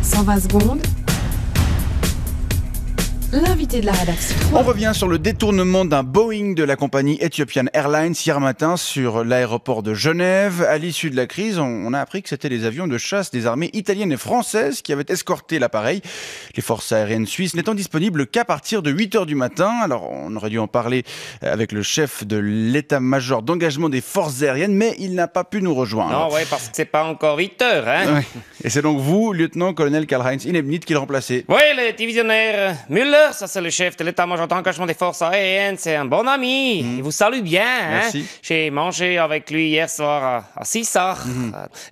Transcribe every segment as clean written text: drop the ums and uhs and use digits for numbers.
120 secondes. L'invité de la rédaction. On revient sur le détournement d'un Boeing de la compagnie Ethiopian Airlines hier matin sur l'aéroport de Genève. À l'issue de la crise, on a appris que c'était les avions de chasse des armées italiennes et françaises qui avaient escorté l'appareil. Les forces aériennes suisses n'étant disponibles qu'à partir de 8h du matin. Alors, on aurait dû en parler avec le chef de l'état-major d'engagement des forces aériennes, mais il n'a pas pu nous rejoindre. Non, ouais, parce que c'est pas encore 8h, hein. Ouais. Et c'est donc vous, lieutenant-colonel Karl-Heinz Inebnit, qui le remplacez. Oui, le divisionnaire Müller, ça c'est le chef de l'état-major d'engagement des forces aériennes, c'est un bon ami. Il vous salue bien. Merci. Hein? J'ai mangé avec lui hier soir à Sissach.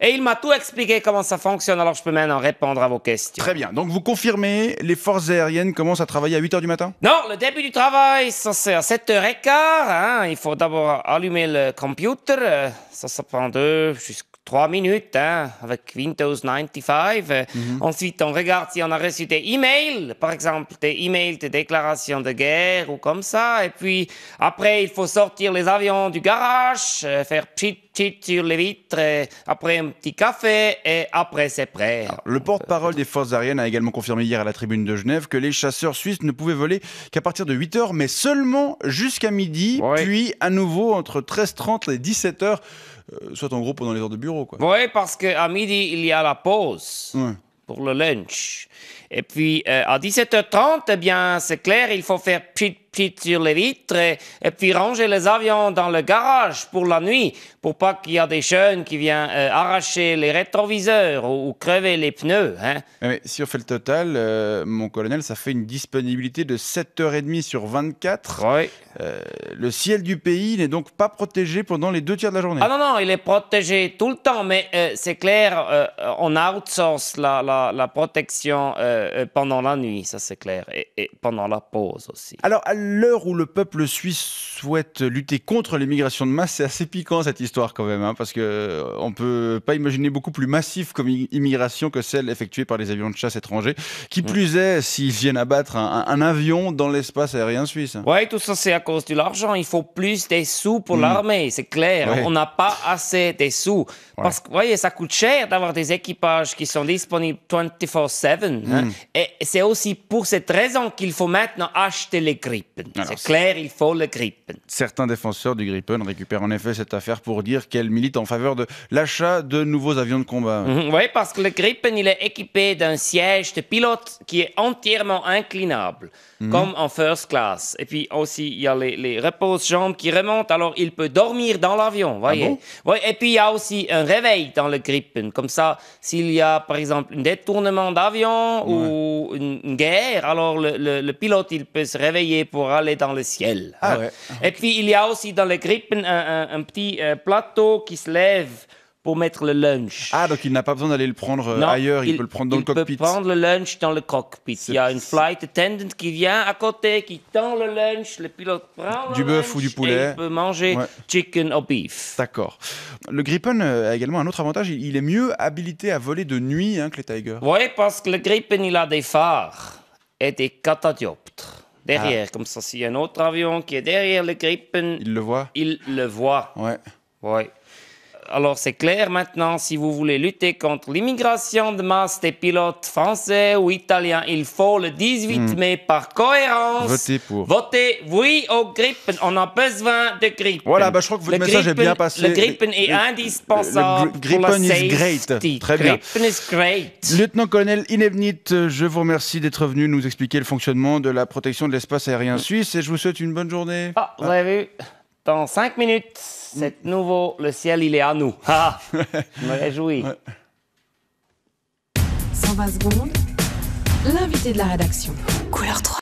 Et il m'a tout expliqué comment ça fonctionne, alors je peux maintenant répondre à vos questions. Très bien. Donc vous confirmez, les forces aériennes commencent à travailler à 8h du matin ? Non, le début du travail, ça c'est à 7h15. Hein? Il faut d'abord allumer le computer. Ça prend 2 jusqu'à 3 minutes, hein, avec Windows 95. Ensuite, on regarde si on a reçu des emails, par exemple des emails de déclaration de guerre ou comme ça. Et puis, après, il faut sortir les avions du garage, faire pchit sur les vitres, après un petit café, et après, c'est prêt. Alors, le porte-parole des forces aériennes a également confirmé hier à la tribune de Genève que les chasseurs suisses ne pouvaient voler qu'à partir de 8h, mais seulement jusqu'à midi, Ouais. puis à nouveau entre 13h30 et 17h, soit en gros pendant les heures de bureau, quoi. Oui, parce qu'à midi, il y a la pause. Ouais. Pour le lunch. Et puis, à 17h30, eh bien, c'est clair, il faut faire pchit sur les vitres et puis ranger les avions dans le garage pour la nuit, pour pas qu'il y ait des jeunes qui viennent arracher les rétroviseurs ou crever les pneus. Hein. Mais si on fait le total, mon colonel, ça fait une disponibilité de 7h30 sur 24. Oui. Le ciel du pays n'est donc pas protégé pendant les 2 tiers de la journée. Ah non, il est protégé tout le temps, mais c'est clair, on outsource la protection pendant la nuit, ça c'est clair, et pendant la pause aussi. Alors, à l'heure où le peuple suisse souhaite lutter contre l'immigration de masse, c'est assez piquant cette histoire quand même, hein, parce qu'on ne peut pas imaginer beaucoup plus massif comme immigration que celle effectuée par les avions de chasse étrangers. Qui plus est, s'ils viennent abattre un avion dans l'espace aérien suisse. Oui, tout ça c'est à cause de l'argent. Il faut plus des sous pour l'armée, c'est clair. Ouais. On n'a pas assez des sous. Parce que, vous voyez, ça coûte cher d'avoir des équipages qui sont disponibles 24/7. Hein. Et c'est aussi pour cette raison qu'il faut maintenant acheter les Gripen. Alors, C'est clair, il faut le Gripen. Certains défenseurs du Gripen récupèrent en effet cette affaire pour dire qu'elle milite en faveur de l'achat de nouveaux avions de combat. Oui, parce que le Gripen, il est équipé d'un siège de pilote qui est entièrement inclinable, comme en first class. Et puis aussi, il y a les repose-jambes qui remontent, alors il peut dormir dans l'avion, voyez. bon Ouais, et puis il y a aussi un réveil dans le Gripen. Comme ça, s'il y a par exemple un détournement d'avion ou une guerre, alors le pilote, il peut se réveiller pour aller dans le ciel. Ah hein. ouais. Et puis il y a aussi dans le Gripen un petit plateau qui se lève pour mettre le lunch. Ah, donc il n'a pas besoin d'aller le prendre Non, ailleurs, il peut le prendre dans le cockpit. Il peut prendre le lunch dans le cockpit. Il y a une flight attendant qui vient à côté, qui tend le lunch, le pilote prend Du le bœuf lunch ou du et poulet. il peut manger Ouais. chicken ou beef. D'accord. Le Gripen a également un autre avantage, il est mieux habilité à voler de nuit que les Tigers. Oui, parce que le Gripen, il a des phares et des catadioptres derrière. Comme ça, s'il y a un autre avion qui est derrière le Gripen, Il le voit. il le voit. Ouais. Oui. Alors, c'est clair maintenant, si vous voulez lutter contre l'immigration de masse des pilotes français ou italiens, il faut le 18 mai, par cohérence, Voter pour. Voter oui au Gripen. On a besoin de Gripen. Voilà, je crois que votre message est bien passé. Le Gripen est indispensable le Gripen pour la is safety. great. Très bien. Gripen is great. Lieutenant-colonel Inebnit, je vous remercie d'être venu nous expliquer le fonctionnement de la protection de l'espace aérien suisse et je vous souhaite une bonne journée. Ah, vous avez vu, dans 5 minutes, c'est nouveau, le ciel, il est à nous. Ah, je me réjouis. 120 secondes. L'invité de la rédaction. Couleur 3.